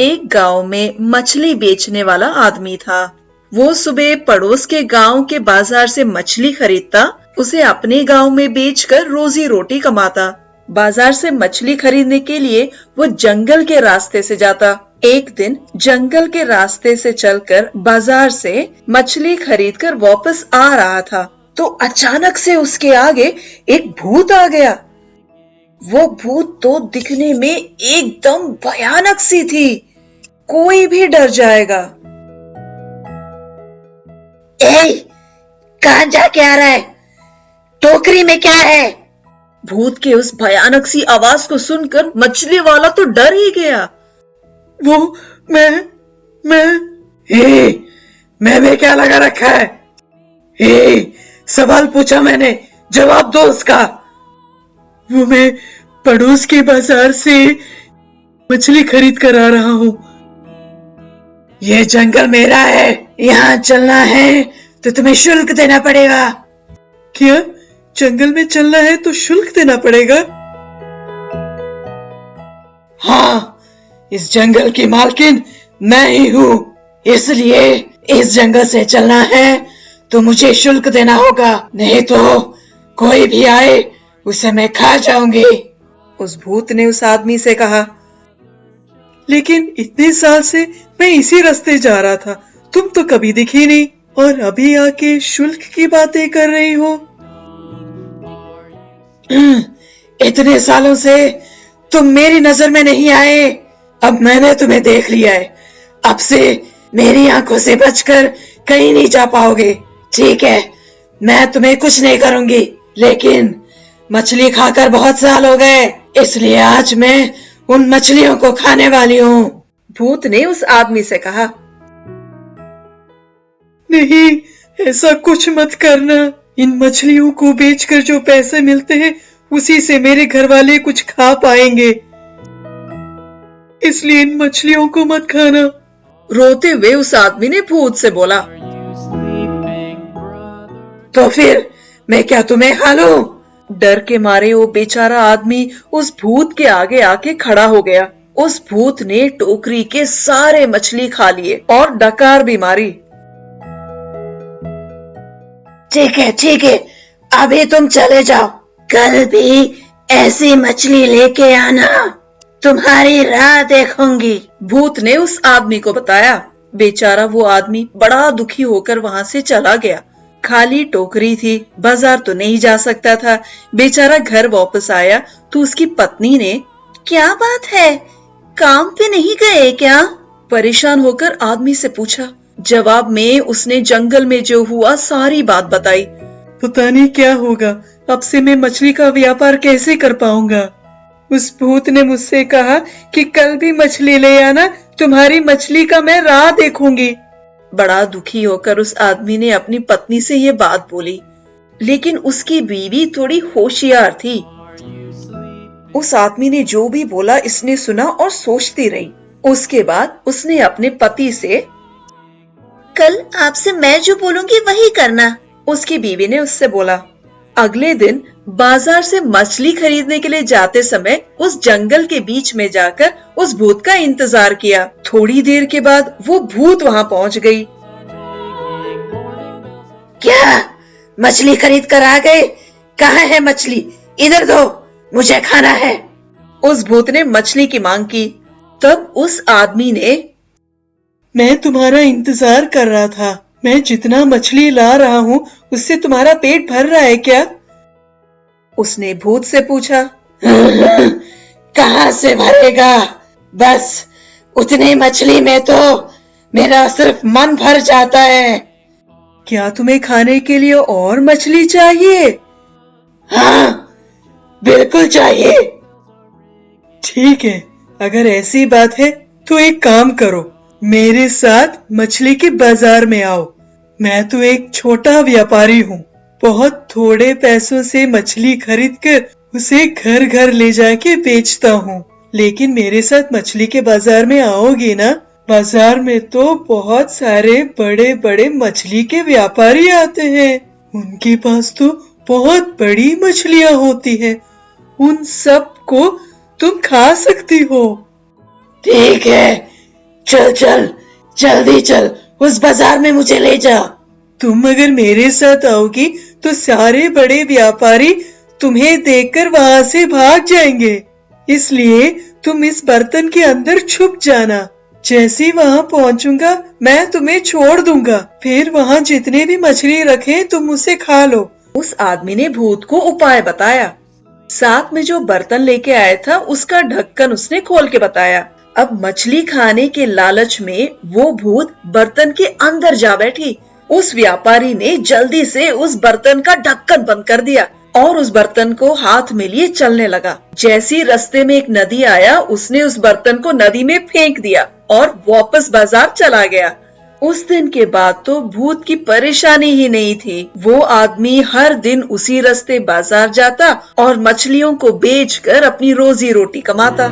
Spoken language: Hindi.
एक गांव में मछली बेचने वाला आदमी था। वो सुबह पड़ोस के गांव के बाजार से मछली खरीदता, उसे अपने गांव में बेचकर रोजी रोटी कमाता। बाजार से मछली खरीदने के लिए वो जंगल के रास्ते से जाता। एक दिन जंगल के रास्ते से चलकर बाजार से मछली खरीदकर वापस आ रहा था तो अचानक से उसके आगे एक भूत आ गया। वो भूत तो दिखने में एकदम भयानक सी थी, कोई भी डर जाएगा। ए, कहां जाके आ रहा है? टोकरी में क्या है? भूत के उस भयानक सी आवाज को सुनकर मछली वाला तो डर ही गया। वो मैं मैं क्या लगा रखा है? सवाल पूछा मैंने, जवाब दो उसका। वो मैं पड़ोस के बाजार से मछली खरीद कर आ रहा हूँ। ये जंगल मेरा है, यहाँ चलना है तो तुम्हें शुल्क देना पड़ेगा। क्या जंगल में चलना है तो शुल्क देना पड़ेगा? हाँ, इस जंगल की मालकिन मैं ही हूँ, इसलिए इस जंगल से चलना है तो मुझे शुल्क देना होगा, नहीं तो कोई भी आए उसे मैं खा जाऊंगी। उस भूत ने उस आदमी से कहा, लेकिन इतने साल से मैं इसी रास्ते जा रहा था, तुम तो कभी दिखी नहीं और अभी आके शुल्क की बातें कर रही हो। इतने सालों से तुम मेरी नजर में नहीं आए, अब मैंने तुम्हें देख लिया है। अब से मेरी आंखों से बचकर कहीं नहीं जा पाओगे। ठीक है, मैं तुम्हें कुछ नहीं करूंगी, लेकिन मछली खाकर बहुत साल हो गए, इसलिए आज मैं उन मछलियों को खाने वाली हूँ। भूत ने उस आदमी से कहा, नहीं, ऐसा कुछ मत करना। इन मछलियों को बेचकर जो पैसे मिलते हैं उसी से मेरे घर वाले कुछ खा पाएंगे, इसलिए इन मछलियों को मत खाना। रोते हुए उस आदमी ने भूत से बोला, तो फिर मैं क्या तुम्हें खा लूं? डर के मारे वो बेचारा आदमी उस भूत के आगे आके खड़ा हो गया। उस भूत ने टोकरी के सारे मछली खा लिए और डकार भी मारी। ठीक है, अभी तुम चले जाओ, कल भी ऐसी मछली लेके आना, तुम्हारी राह देखूंगी। भूत ने उस आदमी को बताया। बेचारा वो आदमी बड़ा दुखी होकर वहां से चला गया। खाली टोकरी थी, बाजार तो नहीं जा सकता था। बेचारा घर वापस आया तो उसकी पत्नी ने, क्या बात है, काम पे नहीं गए क्या? परेशान होकर आदमी से पूछा। जवाब में उसने जंगल में जो हुआ सारी बात बताई। पता नहीं क्या होगा, अब से मैं मछली का व्यापार कैसे कर पाऊंगा। उस भूत ने मुझसे कहा कि कल भी मछली ले आना, तुम्हारी मछली का मैं राह देखूंगी। बड़ा दुखी होकर उस आदमी ने अपनी पत्नी से ये बात बोली, लेकिन उसकी बीवी थोड़ी होशियार थी। उस आदमी ने जो भी बोला इसने सुना और सोचती रही। उसके बाद उसने अपने पति से, कल आपसे मैं जो बोलूंगी वही करना। उसकी बीवी ने उससे बोला। अगले दिन बाजार से मछली खरीदने के लिए जाते समय उस जंगल के बीच में जाकर उस भूत का इंतजार किया। थोड़ी देर के बाद वो भूत वहां पहुंच गई। क्या मछली खरीद कर आ गए? कहाँ है मछली? इधर दो, मुझे खाना है। उस भूत ने मछली की मांग की। तब उस आदमी ने, मैं तुम्हारा इंतजार कर रहा था, मैं जितना मछली ला रहा हूँ उससे तुम्हारा पेट भर रहा है क्या? उसने भूत से पूछा। कहाँ से भरेगा, बस उतनी मछली में तो मेरा सिर्फ मन भर जाता है। क्या तुम्हें खाने के लिए और मछली चाहिए? हाँ, बिल्कुल चाहिए। ठीक है, अगर ऐसी बात है तो एक काम करो, मेरे साथ मछली के बाजार में आओ। मैं तो एक छोटा व्यापारी हूँ, बहुत थोड़े पैसों से मछली खरीद कर उसे घर घर ले जाके बेचता हूँ। लेकिन मेरे साथ मछली के बाजार में आओगे ना? बाजार में तो बहुत सारे बड़े बड़े मछली के व्यापारी आते हैं, उनके पास तो बहुत बड़ी मछलियाँ होती हैं, उन सब को तुम खा सकती हो। ठीक है, चल चल, जल्दी चल, उस बाजार में मुझे ले जा। तुम अगर मेरे साथ आओगी तो सारे बड़े व्यापारी तुम्हें देखकर वहां से भाग जाएंगे, इसलिए तुम इस बर्तन के अंदर छुप जाना। जैसे ही वहां पहुंचूंगा मैं तुम्हें छोड़ दूंगा, फिर वहां जितने भी मछली रखे तुम उसे खा लो। उस आदमी ने भूत को उपाय बताया। साथ में जो बर्तन लेके आया था उसका ढक्कन उसने खोल के बताया। अब मछली खाने के लालच में वो भूत बर्तन के अंदर जा बैठी। उस व्यापारी ने जल्दी से उस बर्तन का ढक्कन बंद कर दिया और उस बर्तन को हाथ में लिए चलने लगा। जैसे ही रास्ते में एक नदी आया, उसने उस बर्तन को नदी में फेंक दिया और वापस बाजार चला गया। उस दिन के बाद तो भूत की परेशानी ही नहीं थी। वो आदमी हर दिन उसी रास्ते बाजार जाता और मछलियों को बेचकर अपनी रोजी रोटी कमाता।